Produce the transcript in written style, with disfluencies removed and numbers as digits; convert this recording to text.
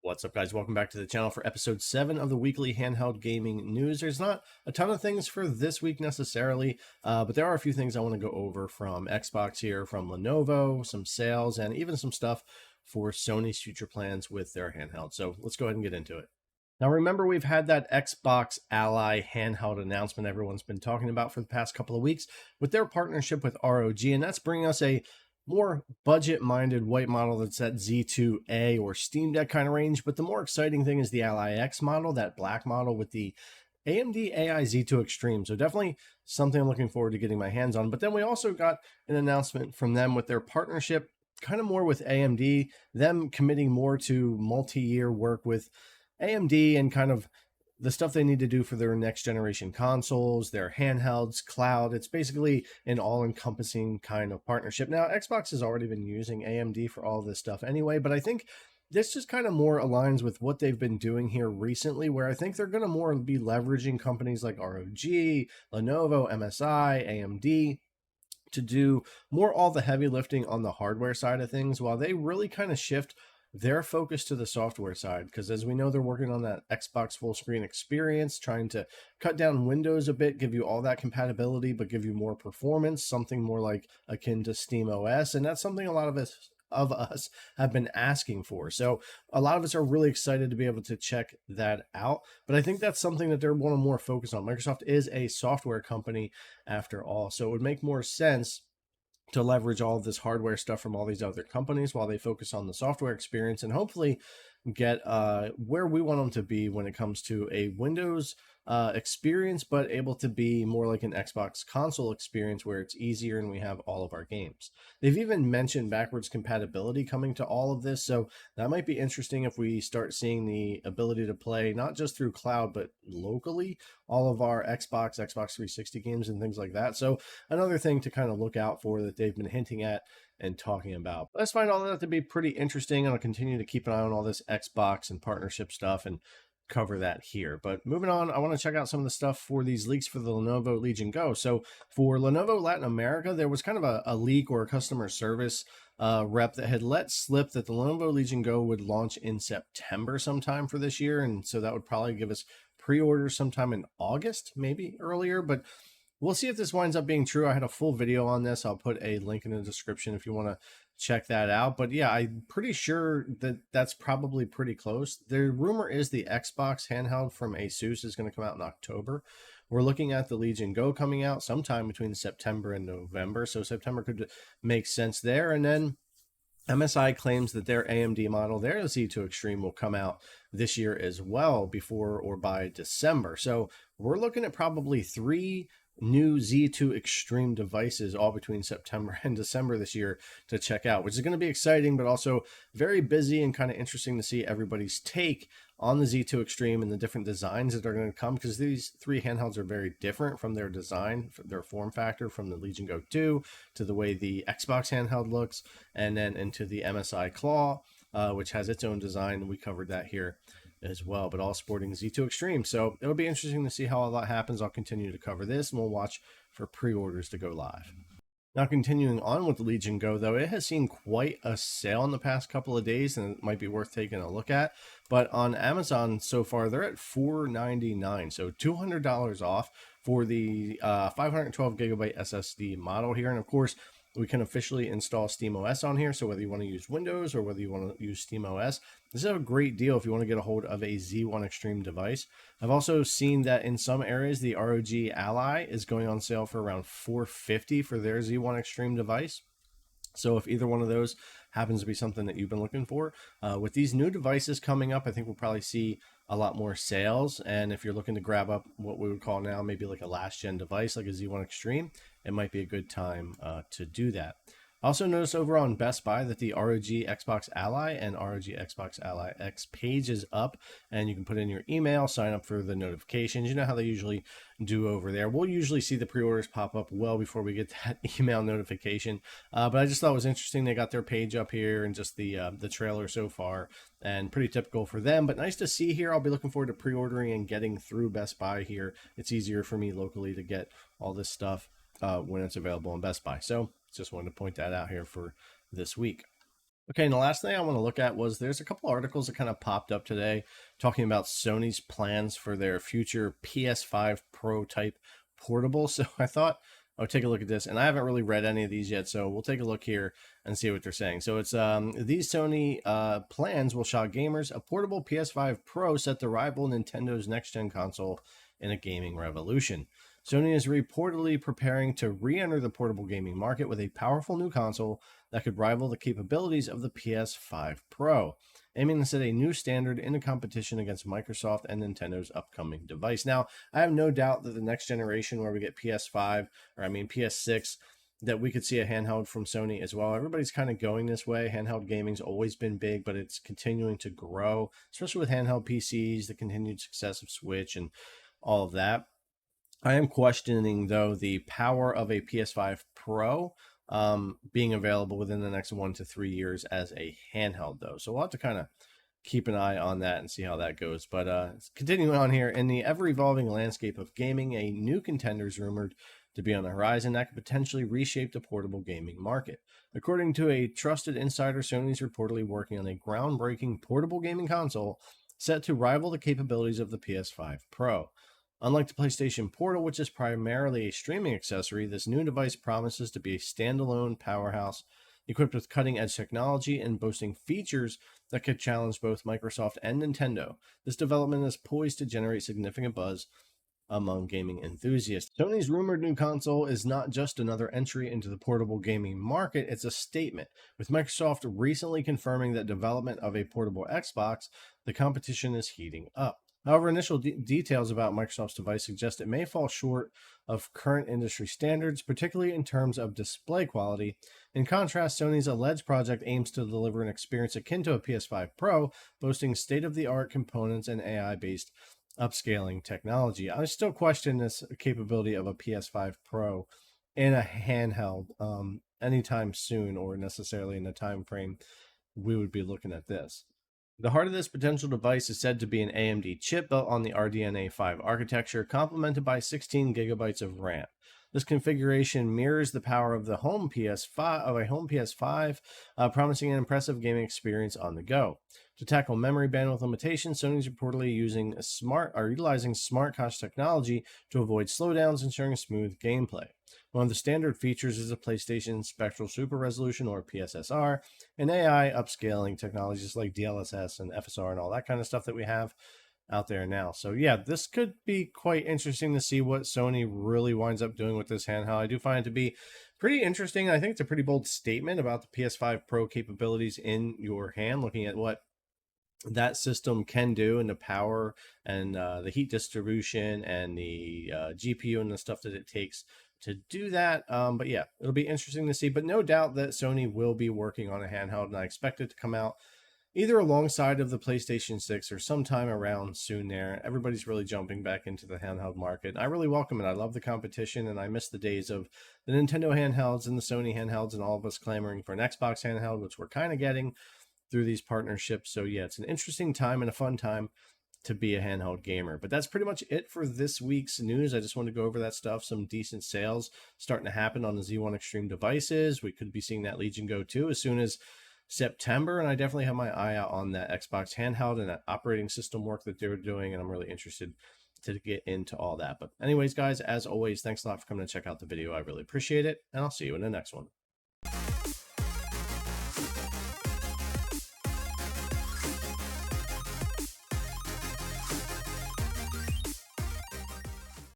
What's up, guys? Welcome back to the channel for episode 7 of the weekly handheld gaming news. There's not a ton of things for this week necessarily, but there are a few things I want to go over from Xbox here, from Lenovo, some sales, and even some stuff for Sony's future plans with their handheld. So let's go ahead and get into it. Now, remember, we've had that Xbox Ally handheld announcement everyone's been talking about for the past couple of weeks with their partnership with ROG, and that's bringing us a more budget-minded white model that's at Z2A or Steam Deck kind of range. But the more exciting thing is the Ally X model, that black model with the AMD AI Z2 Extreme. So definitely something I'm looking forward to getting my hands on. But then we also got an announcement from them with their partnership, kind of more with AMD, them committing more to multi-year work with AMD and kind of the stuff they need to do for their next generation consoles, their handhelds, cloud. It's basically an all-encompassing kind of partnership. Now, Xbox has already been using AMD for all this stuff anyway, but I think this just kind of more aligns with what they've been doing here recently, where I think they're going to more be leveraging companies like ROG, Lenovo, MSI, AMD, to do more all the heavy lifting on the hardware side of things, while they really kind of shift their focus to the software side, because as we know, they're working on that Xbox full screen experience, trying to cut down Windows a bit, give you all that compatibility, but give you more performance, something more like akin to Steam OS. And that's something a lot of us have been asking for. So a lot of us are really excited to be able to check that out. But I think that's something that they're want to more focus on. Microsoft is a software company after all, so it would make more sense to leverage all of this hardware stuff from all these other companies while they focus on the software experience and hopefully get where we want them to be when it comes to a Windows experience, but able to be more like an Xbox console experience where it's easier and we have all of our games. They've even mentioned backwards compatibility coming to all of this, so that might be interesting if we start seeing the ability to play not just through cloud but locally all of our Xbox 360 games and things like that. So another thing to kind of look out for that they've been hinting at and talking about. But I find all that to be pretty interesting, and I'll continue to keep an eye on all this Xbox and partnership stuff and cover that here. But moving on, I want to check out some of the stuff for these leaks for the Lenovo Legion Go. So for Lenovo Latin America, there was kind of a leak or a customer service rep that had let slip that the Lenovo Legion Go would launch in September sometime for this year, and so that would probably give us pre-orders sometime in August, maybe earlier, but we'll see if this winds up being true. I had a full video on this. I'll put a link in the description if you want to check that out. But yeah, I'm pretty sure that that's probably pretty close. The rumor is the Xbox handheld from ASUS is going to come out in October. We're looking at the Legion Go coming out sometime between September and November. So September could make sense there. And then MSI claims that their AMD model, their Z2 Extreme, will come out this year as well, before or by December. So we're looking at probably 3 new Z2 Extreme devices all between September and December this year to check out, which is going to be exciting, but also very busy and kind of interesting to see everybody's take on the Z2 Extreme and the different designs that are going to come, because these 3 handhelds are very different from their design, their form factor, from the Legion Go 2 to the way the Xbox handheld looks, and then into the MSI Claw, which has its own design. We covered that here as well, but all sporting Z2 Extreme. So it'll be interesting to see how all that happens. I'll continue to cover this, and we'll watch for pre-orders to go live. Now, continuing on with the Legion Go, though, it has seen quite a sale in the past couple of days, and it might be worth taking a look at. But on Amazon so far, they're at $499, so $200 off for the 512 gigabyte SSD model here. And of course, we can officially install SteamOS on here. So whether you want to use Windows or whether you want to use SteamOS, this is a great deal if you want to get a hold of a Z1 Extreme device. I've also seen that in some areas, the ROG Ally is going on sale for around $450 for their Z1 Extreme device. So if either one of those happens to be something that you've been looking for, with these new devices coming up, I think we'll probably see a lot more sales. And if you're looking to grab up what we would call now maybe like a last gen device like a Z1 Extreme, it might be a good time to do that. I also noticed over on Best Buy that the ROG Xbox Ally and ROG Xbox Ally X page is up, and you can put in your email, sign up for the notifications. You know how they usually do over there. We'll usually see the pre-orders pop up well before we get that email notification, but I just thought it was interesting. They got their page up here and just the trailer so far, and pretty typical for them, but nice to see here. I'll be looking forward to pre-ordering and getting through Best Buy here. It's easier for me locally to get all this stuff when it's available on Best Buy. So just wanted to point that out here for this week. Okay, and the last thing I want to look at was there's a couple articles that kind of popped up today talking about Sony's plans for their future PS5 Pro type portable. So I thought I would take a look at this, and I haven't really read any of these yet, so we'll take a look here and see what they're saying. So it's these Sony plans will shock gamers. A portable PS5 Pro set to rival Nintendo's next-gen console in a gaming revolution. Sony is reportedly preparing to re-enter the portable gaming market with a powerful new console that could rival the capabilities of the PS5 Pro, aiming to set a new standard in the competition against Microsoft and Nintendo's upcoming device. Now, I have no doubt that the next generation, where we get PS5, or I mean PS6, that we could see a handheld from Sony as well. Everybody's kind of going this way. Handheld gaming's always been big, but it's continuing to grow, especially with handheld PCs, the continued success of Switch, and all of that. I am questioning, though, the power of a PS5 Pro being available within the next 1 to 3 years as a handheld, though. So we'll have to kind of keep an eye on that and see how that goes. But continuing on here, in the ever-evolving landscape of gaming, a new contender is rumored to be on the horizon that could potentially reshape the portable gaming market. According to a trusted insider, Sony is reportedly working on a groundbreaking portable gaming console set to rival the capabilities of the PS5 Pro. Unlike the PlayStation Portal, which is primarily a streaming accessory, this new device promises to be a standalone powerhouse equipped with cutting-edge technology and boasting features that could challenge both Microsoft and Nintendo. This development is poised to generate significant buzz among gaming enthusiasts. Sony's rumored new console is not just another entry into the portable gaming market, it's a statement. With Microsoft recently confirming that development of a portable Xbox, the competition is heating up. However, initial details about Microsoft's device suggest it may fall short of current industry standards, particularly in terms of display quality. In contrast, Sony's alleged project aims to deliver an experience akin to a PS5 Pro, boasting state-of-the-art components and AI-based upscaling technology. I still question this capability of a PS5 Pro in a handheld anytime soon, or necessarily in the time frame we would be looking at this. The heart of this potential device is said to be an AMD chip built on the RDNA 5 architecture, complemented by 16 gigabytes of RAM. This configuration mirrors the power of the home PS5, promising an impressive gaming experience on the go. To tackle memory bandwidth limitations, Sony's reportedly utilizing smart cost technology to avoid slowdowns, ensuring smooth gameplay. One of the standard features is a PlayStation Spectral Super Resolution, or PSSR, and AI upscaling technologies like DLSS and FSR and all that kind of stuff that we have out there now. So yeah, this could be quite interesting to see what Sony really winds up doing with this handheld. I do find it to be pretty interesting. I think it's a pretty bold statement about the PS5 Pro capabilities in your hand, looking at what that system can do, and the power and the heat distribution and the GPU and the stuff that it takes to do that. But yeah, it'll be interesting to see. But no doubt that Sony will be working on a handheld, and I expect it to come out either alongside of the PlayStation 6 or sometime around soon there. Everybody's really jumping back into the handheld market. I really welcome it. I love the competition, and I miss the days of the Nintendo handhelds and the Sony handhelds and all of us clamoring for an Xbox handheld, which we're kind of getting through these partnerships. So yeah, it's an interesting time and a fun time to be a handheld gamer. But that's pretty much it for this week's news. I just wanted to go over that stuff. Some decent sales starting to happen on the Z1 Extreme devices. We could be seeing that Legion Go 2 as soon as September, and I definitely have my eye out on that Xbox handheld and that operating system work that they're doing, and I'm really interested to get into all that. But anyways, guys, as always, thanks a lot for coming to check out the video. I really appreciate it, and I'll see you in the next one.